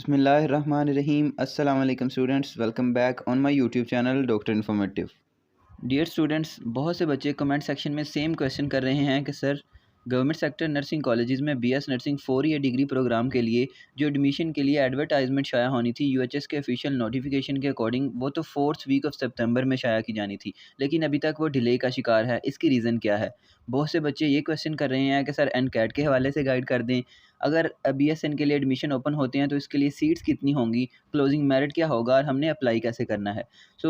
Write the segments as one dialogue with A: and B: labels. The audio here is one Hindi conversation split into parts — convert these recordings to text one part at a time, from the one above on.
A: बिस्मिल्लाहिर्रहमानिर्रहीम। अस्सलाम वालेकुम students, welcome back on my YouTube channel doctor informative. Dear students, बहुत से बच्चे कमेंट सेक्शन में सेम क्वेश्चन कर रहे हैं कि sir government sector nursing colleges में BS nursing 4 year degree program के लिए जो एडमिशन के लिए एडवर्टाइजमेंट शाया होनी थी यूएचएस के ऑफिशियल नोटिफिकेशन के अकॉर्डिंग, वो तो 4th वीक ऑफ सितंबर में शाया की जानी थी, लेकिन अभी तक वो डिले का शिकार है। इसकी रीज़न क्या है? बहुत से बच्चे ये क्वेश्चन कर रहे हैं कि सर एनकैट के हवाले से गाइड कर दें। अगर बीएसएन के लिए एडमिशन ओपन होते हैं तो इसके लिए सीट्स कितनी होंगी, क्लोजिंग मेरिट क्या होगा और हमने अप्लाई कैसे करना है।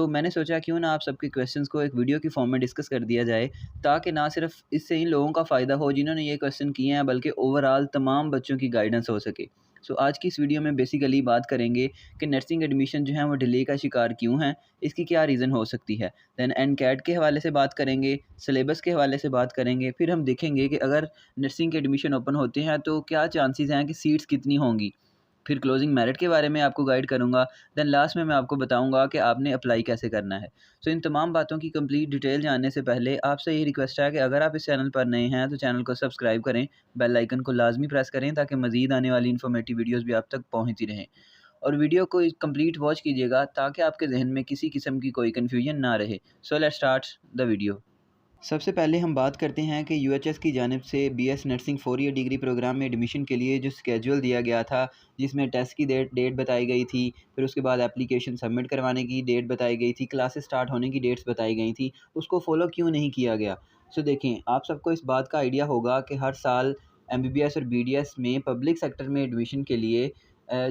A: मैंने सोचा क्यों ना आप सबके क्वेश्चंस को एक वीडियो की फॉर्म में डिस्कस कर दिया जाए, ताकि ना सिर्फ इससे इन लोगों का फ़ायदा हो जिन्होंने ये क्वेश्चन किए हैं, बल्कि ओवरऑल तमाम बच्चों की गाइडेंस हो सके। आज की इस वीडियो में बेसिकली बात करेंगे कि नर्सिंग एडमिशन जो है वो डिले का शिकार क्यों है, इसकी क्या रीज़न हो सकती है। दैन एनकैट के हवाले से बात करेंगे, सिलेबस के हवाले से बात करेंगे, फिर हम देखेंगे कि अगर नर्सिंग के एडमिशन ओपन होते हैं तो क्या चांसेस हैं कि सीट्स कितनी होंगी। फिर क्लोजिंग मेरिट के बारे में आपको गाइड करूँगा। देन लास्ट में मैं आपको बताऊँगा कि आपने अप्लाई कैसे करना है। इन तमाम बातों की कंप्लीट डिटेल जानने से पहले आपसे यही रिक्वेस्ट है कि अगर आप इस चैनल पर नए हैं तो चैनल को सब्सक्राइब करें, बेल आइकन को लाजमी प्रेस करें ताकि मज़ीद आने वाली इन्फॉर्मेटिव वीडियोज़ भी आप तक पहुँचती रहें। और वीडियो को कंप्लीट वॉच कीजिएगा ताकि आपके जहन में किसी किस्म की कोई कन्फ्यूजन ना रहे। Let's start the video. सबसे पहले हम बात करते हैं कि यूएचएस की जानिब से BS nursing 4 year degree program में एडमिशन के लिए जो स्केड्यूल दिया गया था, जिसमें टेस्ट की डेट बताई गई थी, फिर उसके बाद एप्लीकेशन सबमिट करवाने की डेट बताई गई थी, क्लासेस स्टार्ट होने की डेट्स बताई गई थी, उसको फॉलो क्यों नहीं किया गया। देखें, आप सबको इस बात का आइडिया होगा कि हर साल एमबीबीएस और बीडीएस में पब्लिक सेक्टर में एडमिशन के लिए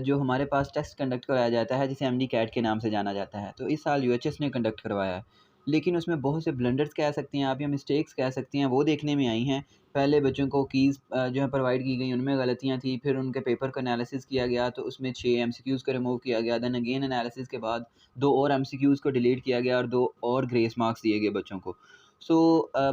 A: जो हमारे पास टेस्ट कंडक्ट कराया जाता है, जिसे एमडी कैट के नाम से जाना जाता है, तो इस साल यूएचएस ने कंडक्ट करवाया है। लेकिन उसमें बहुत से ब्लंडर्स कह सकते हैं आप या मिस्टेक्स कह सकते हैं, वो देखने में आई हैं। पहले बच्चों को कीज़ जो है प्रोवाइड की गई, उनमें गलतियाँ थी। फिर उनके पेपर का एनालिसिस किया गया तो उसमें 6 एमसीक्यूज़ को रिमूव किया गया। देन अगेन एनालिसिस के बाद 2 और एमसीक्यूज़ को डिलीट किया गया और 2 और ग्रेस मार्क्स दिए गए बच्चों को।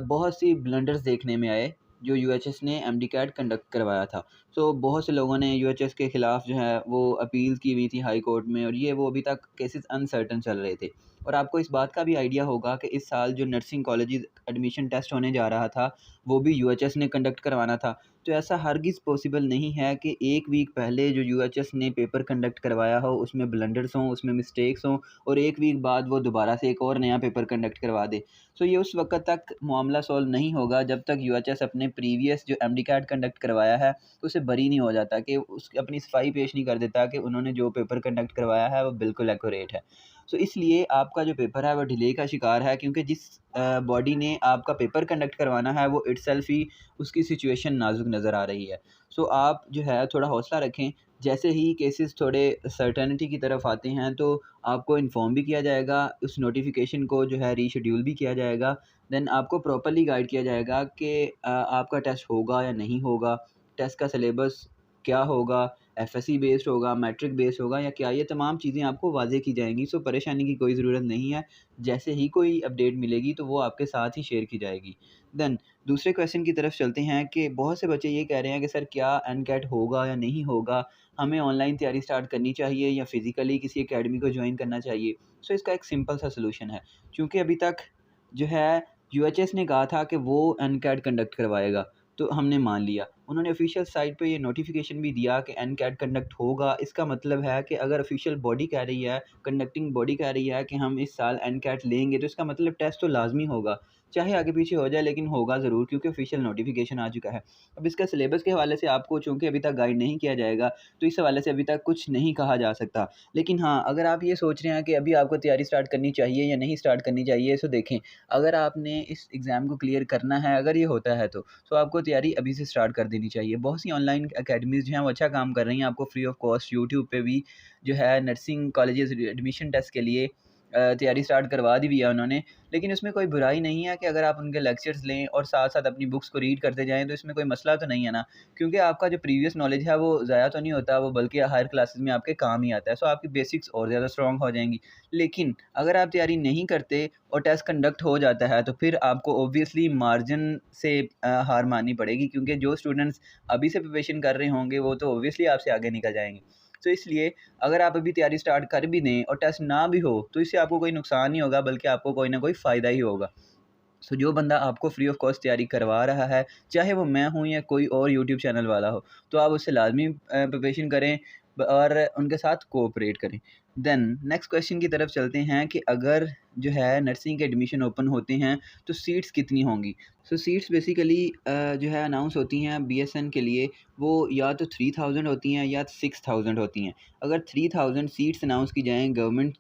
A: बहुत सी ब्लंडर्स देखने में आए जो यूएचएस ने एमडी कैट कंडक्ट करवाया था। बहुत से लोगों ने यूएचएस के ख़िलाफ़ जो है वो अपील की हुई थी हाई कोर्ट में, और वो अभी तक केसेस अनसर्टन चल रहे थे। और आपको इस बात का भी आइडिया होगा कि इस साल जो नर्सिंग कॉलेजेस एडमिशन टेस्ट होने जा रहा था, वो भी यूएचएस ने कंडक्ट करवाना था। तो ऐसा हरगिज़ पॉसिबल नहीं है कि 1 वीक पहले जो यूएचएस ने पेपर कंडक्ट करवाया हो उसमें ब्लंडर्स हों, उसमें मिस्टेक्स हों, और 1 वीक बाद वो दोबारा से एक और नया पेपर कंडक्ट करवा दे। ये उस वक़्त तक मामला सॉल्व नहीं होगा जब तक यूएचएस अपने प्रीवियस जो एमडीकैट कंडक्ट करवाया है उससे बरी नहीं हो जाता, कि उसकी अपनी सफाई पेश नहीं कर देता कि उन्होंने जो पेपर कंडक्ट करवाया है वो बिल्कुल एक्यूरेट है। इसलिए आपका जो पेपर है वो डिले का शिकार है, क्योंकि जिस बॉडी ने आपका पेपर कंडक्ट करवाना है वो इटसेल्फ ही उसकी सिचुएशन नाजुक नज़र आ रही है। आप जो है थोड़ा हौसला रखें। जैसे ही केसेस थोड़े सर्टेनिटी की तरफ आते हैं तो आपको इन्फॉर्म भी किया जाएगा, उस नोटिफिकेशन को जो है रीशेड्यूल भी किया जाएगा। देन आपको प्रॉपर्ली गाइड किया जाएगा कि आपका टेस्ट होगा या नहीं होगा, टेस्ट का सिलेबस क्या होगा, एफएससी बेस्ड होगा, मैट्रिक बेस्ड होगा या क्या, ये तमाम चीज़ें आपको वाज़ेह की जाएँगी। परेशानी की कोई ज़रूरत नहीं है। जैसे ही कोई अपडेट मिलेगी तो वो आपके साथ ही शेयर की जाएगी। देन दूसरे क्वेश्चन की तरफ चलते हैं कि बहुत से बच्चे ये कह रहे हैं कि सर क्या एनकैट होगा या नहीं होगा? हमें ऑनलाइन तैयारी स्टार्ट करनी चाहिए या फिज़िकली किसी अकेडमी को जॉइन करना चाहिए? इसका एक सिंपल सा सॉल्यूशन है। चूँकि अभी तक जो है यूएचएस ने कहा था कि वो एनकैट कंडक्ट करवाएगा, तो हमने मान लिया। उन्होंने ऑफ़िशियल साइट पे ये नोटिफ़िकेशन भी दिया कि एनकैट कंडक्ट होगा। इसका मतलब है कि अगर ऑफ़िशियल बॉडी कह रही है, कंडक्टिंग बॉडी कह रही है कि हम इस साल एनकैट लेंगे, तो इसका मतलब टेस्ट तो लाज़मी होगा। चाहे आगे पीछे हो जाए लेकिन होगा ज़रूर, क्योंकि ऑफ़िशियल नोटिफ़िकेशन आ चुका है। अब इसका सिलेबस के हवाले से आपको चूँकि अभी तक गाइड नहीं किया जाएगा, तो इस हवाले से अभी तक कुछ नहीं कहा जा सकता। लेकिन हाँ, अगर आप ये सोच रहे हैं कि अभी आपको तैयारी स्टार्ट करनी चाहिए या नहीं स्टार्ट करनी चाहिए, देखें, अगर आपने इस एग्ज़ाम को क्लियर करना है, अगर ये होता है तो आपको तैयारी अभी से स्टार्ट कर देनी चाहिए। बहुत सी ऑनलाइन अकेडमीज़ जो हैं वो अच्छा काम कर रही हैं, आपको फ्री ऑफ कॉस्ट यूट्यूब पे भी जो है नर्सिंग कॉलेजेस एडमिशन टेस्ट के लिए तैयारी स्टार्ट करवा दी भी है उन्होंने। लेकिन उसमें कोई बुराई नहीं है कि अगर आप उनके लेक्चर्स लें और साथ-साथ अपनी बुक्स को रीड करते जाएँ, तो इसमें कोई मसला तो नहीं है ना? क्योंकि आपका जो प्रीवियस नॉलेज है वो ज़ाया तो नहीं होता, वो बल्कि हायर क्लासेस में आपके काम ही आता है। आपकी बेसिक्स और ज़्यादा स्ट्रॉन्ग हो जाएँगी। लेकिन अगर आप तैयारी नहीं करते और टेस्ट कंडक्ट हो जाता है, तो फिर आपको ऑब्वियसली मार्जिन से हार माननी पड़ेगी, क्योंकि जो स्टूडेंट्स अभी से प्रिपरेशन कर रहे होंगे वो तो ऑब्वियसली आपसे आगे निकल जाएँगे। इसलिए अगर आप अभी तैयारी स्टार्ट कर भी दें और टेस्ट ना भी हो, तो इससे आपको कोई नुकसान नहीं होगा, बल्कि आपको कोई ना कोई फ़ायदा ही होगा। जो बंदा आपको फ्री ऑफ कॉस्ट तैयारी करवा रहा है, चाहे वो मैं हूँ या कोई और यूट्यूब चैनल वाला हो, तो आप उससे लाज़मी प्रिपरेशन करें। और उनके साथ कोऑपरेट करें। देन नेक्स्ट क्वेश्चन की तरफ चलते हैं कि अगर जो है नर्सिंग के एडमिशन ओपन होते हैं तो सीट्स कितनी होंगी। सो सीट्स बेसिकली जो है अनाउंस होती हैं बीएसएन के लिए, वो या तो 3000 होती हैं या 6000 होती हैं। अगर 3000 सीट्स अनाउंस की जाएँ गवर्नमेंट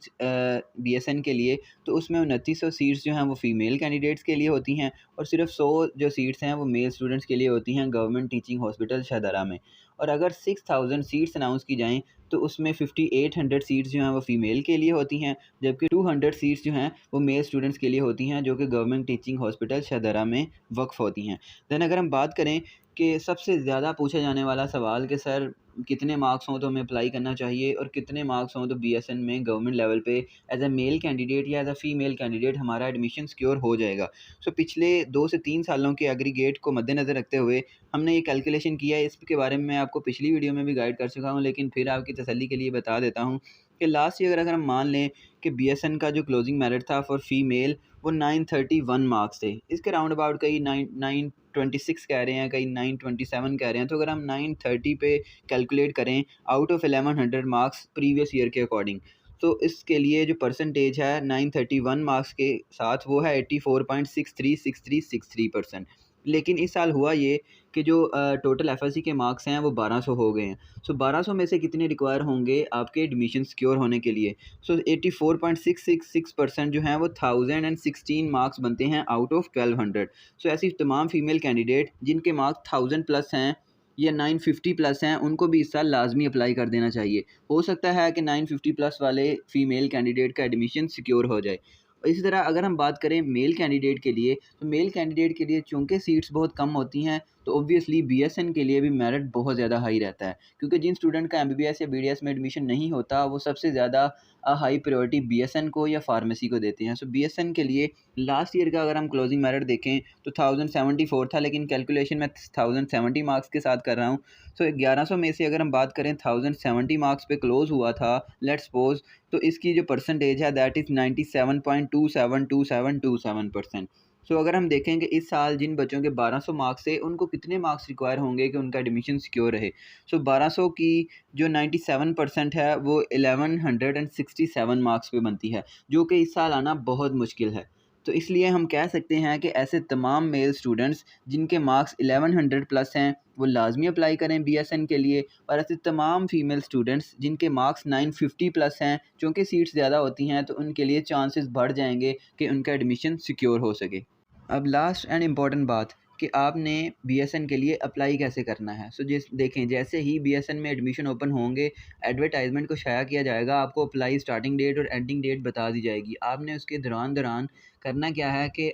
A: बीएसएन के लिए, तो उसमें 2900 सीट्स जो हैं वो फ़ीमेल कैंडिडेट्स के लिए होती हैं और सिर्फ 100 जो सीट्स हैं वो मेल स्टूडेंट्स के लिए होती हैं गवर्नमेंट टीचिंग हॉस्पिटल शाहदरा में। और अगर 6000 सीट्स अनाउंस की जाएँ तो उसमें 5800 सीट्स जो हैं वो फ़ीमेल के लिए होती हैं, जबकि 200 सीट्स जो हैं वो मेल स्टूडेंट्स के लिए होती हैं, जो कि गवर्नमेंट टीचिंग हॉस्पिटल शाहदरा में वक्फ़ होती हैं। दैन अगर हम बात करें कि सबसे ज़्यादा पूछा जाने वाला सवाल कि सर कितने मार्क्स हों तो हमें अप्लाई करना चाहिए और कितने मार्क्स हों तो बीएसएन में गवर्नमेंट लेवल पे एज अ मेल कैंडिडेट या एज अ फ़ीमेल कैंडिडेट हमारा एडमिशन सिक्योर हो जाएगा। सो पिछले 2 से 3 सालों के एग्रीगेट को मद्देनज़र रखते हुए हमने ये कैलकुलेशन किया है। इसके बारे में मैं आपको पिछली वीडियो में भी गाइड कर चुका हूँ, लेकिन फिर आपकी तसल्ली के लिए बता देता हूँ कि लास्ट ईयर अगर हम मान लें कि बीएसएन का जो क्लोजिंग मेरिट था फॉर फीमेल वो 931 मार्क्स थे। इसके राउंड अबाउट कई 926 कह रहे हैं, कई 927 कह रहे हैं। तो अगर हम 930 पे कैलकुलेट करें out of 1100 marks previous year के अकॉर्डिंग, तो इसके लिए जो परसेंटेज है 931 मार्क्स के साथ वो है 84.636363%। लेकिन इस साल हुआ ये कि जो टोटल एफएससी के मार्क्स हैं वो 1200 हो गए हैं। सो 1200 में से कितने रिक्वायर होंगे आपके एडमिशन सिक्योर होने के लिए। सो 84.666% जो हैं वो 1016 मार्क्स बनते हैं आउट ऑफ 1200। सो ऐसी तमाम फीमेल कैंडिडेट जिनके मार्क्स 1000 प्लस हैं या 950 प्लस हैं, उनको भी इस साल लाजमी अप्लाई कर देना चाहिए। हो सकता है कि 950 प्लस वाले फ़ीमेल कैंडिडेट का एडमिशन सिक्योर हो जाए। और इसी तरह अगर हम बात करें मेल कैंडिडेट के लिए, तो मेल कैंडिडेट के लिए चूँकि सीट्स बहुत कम होती हैं, तो ऑब्वियसली बीएसएन के लिए भी मेरिट बहुत ज़्यादा हाई रहता है, क्योंकि जिन स्टूडेंट का एमबीबीएस या बीडीएस में एडमिशन नहीं होता, वो सबसे ज़्यादा हाई प्रायोरिटी बीएसएन को या फार्मेसी को देते हैं। सो बीएसएन के लिए लास्ट ईयर का अगर हम क्लोजिंग मेरिट देखें तो 1074 था, लेकिन कैलकुलेशन मैं 1070 मार्क्स के साथ कर रहा हूँ। सो 1100 में से अगर हम बात करें 1070 मार्क्स पे क्लोज़ हुआ था, लेट्स सपोज़, तो इसकी जो परसेंटेज है दैट इज़ 97.272727%। सो अगर हम देखें कि इस साल जिन बच्चों के 1200 मार्क्स थे उनको कितने मार्क्स रिक्वायर होंगे कि उनका एडमिशन सिक्योर रहे। सो 1200 की जो 97% है वो 1167 मार्क्स पे बनती है, जो कि इस साल आना बहुत मुश्किल है। तो इसलिए हम कह सकते हैं कि ऐसे तमाम मेल स्टूडेंट्स जिनके मार्क्स 1100 प्लस हैं वो लाजमी अप्लाई करें बीएसएन के लिए, और ऐसे तमाम फीमेल स्टूडेंट्स जिनके मार्क्स 950 प्लस हैं, चूँकि सीट्स ज़्यादा होती हैं तो उनके लिए चांसेस बढ़ जाएंगे कि उनका एडमिशन सिक्योर हो सके। अब लास्ट एंड इम्पॉर्टेंट बात कि आपने बीएसएन के लिए अप्लाई कैसे करना है। सो देखें, जैसे ही बीएसएन में एडमिशन ओपन होंगे एडवर्टाइजमेंट को शाया किया जाएगा, आपको अप्लाई स्टार्टिंग डेट और एंडिंग डेट बता दी जाएगी। आपने उसके दौरान करना क्या है कि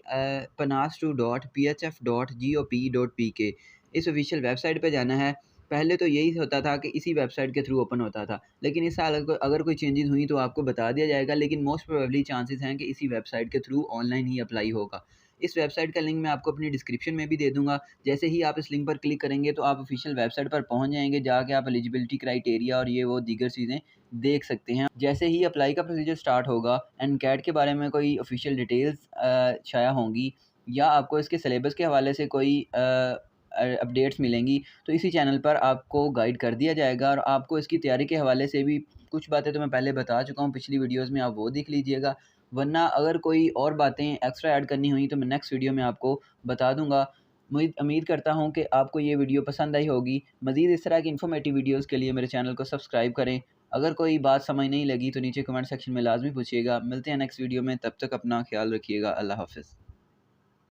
A: panastu.phf.gop.pk इस ऑफिशियल वेबसाइट पे जाना है। पहले तो यही होता था कि इसी वेबसाइट के थ्रू ओपन होता था, लेकिन इस साल अगर कोई चेंजेस हुई तो आपको बता दिया जाएगा, लेकिन मोस्ट प्रोबेबली चांसेस हैं कि इसी वेबसाइट के थ्रू ऑनलाइन ही अप्लाई होगा। इस वेबसाइट का लिंक मैं आपको अपनी डिस्क्रिप्शन में भी दे दूँगा। जैसे ही आप इस लिंक पर क्लिक करेंगे तो आप ऑफिशियल वेबसाइट पर पहुँच जाएँगे, जाके आप एलिजिबिलिटी क्राइटेरिया और ये वो दीगर चीज़ें देख सकते हैं। जैसे ही अप्लाई का प्रोसीजर स्टार्ट होगा, एनकैट के बारे में कोई ऑफिशियल डिटेल्स शाया होंगी या आपको इसके सिलेबस के हवाले से कोई अपडेट्स मिलेंगी, तो इसी चैनल पर आपको गाइड कर दिया जाएगा। और आपको इसकी तैयारी के हवाले से भी कुछ बातें तो मैं पहले बता चुका हूँ पिछली वीडियोज़ में, आप वो देख लीजिएगा। वरना अगर कोई और बातें एक्स्ट्रा ऐड करनी हुई तो मैं नेक्स्ट वीडियो में आपको बता दूँगा। उम्मीद करता हूँ कि आपको ये वीडियो पसंद आई होगी। मज़ीद इस तरह की इन्फॉर्मेटिव वीडियोज़ के लिए मेरे चैनल को सब्सक्राइब करें। अगर कोई बात समझ नहीं लगी तो नीचे कमेंट सेक्शन में लाजमी पूछिएगा। मिलते हैं नेक्स्ट वीडियो में, तब तक अपना ख्याल रखिएगा। अल्लाह हाफ़िज़।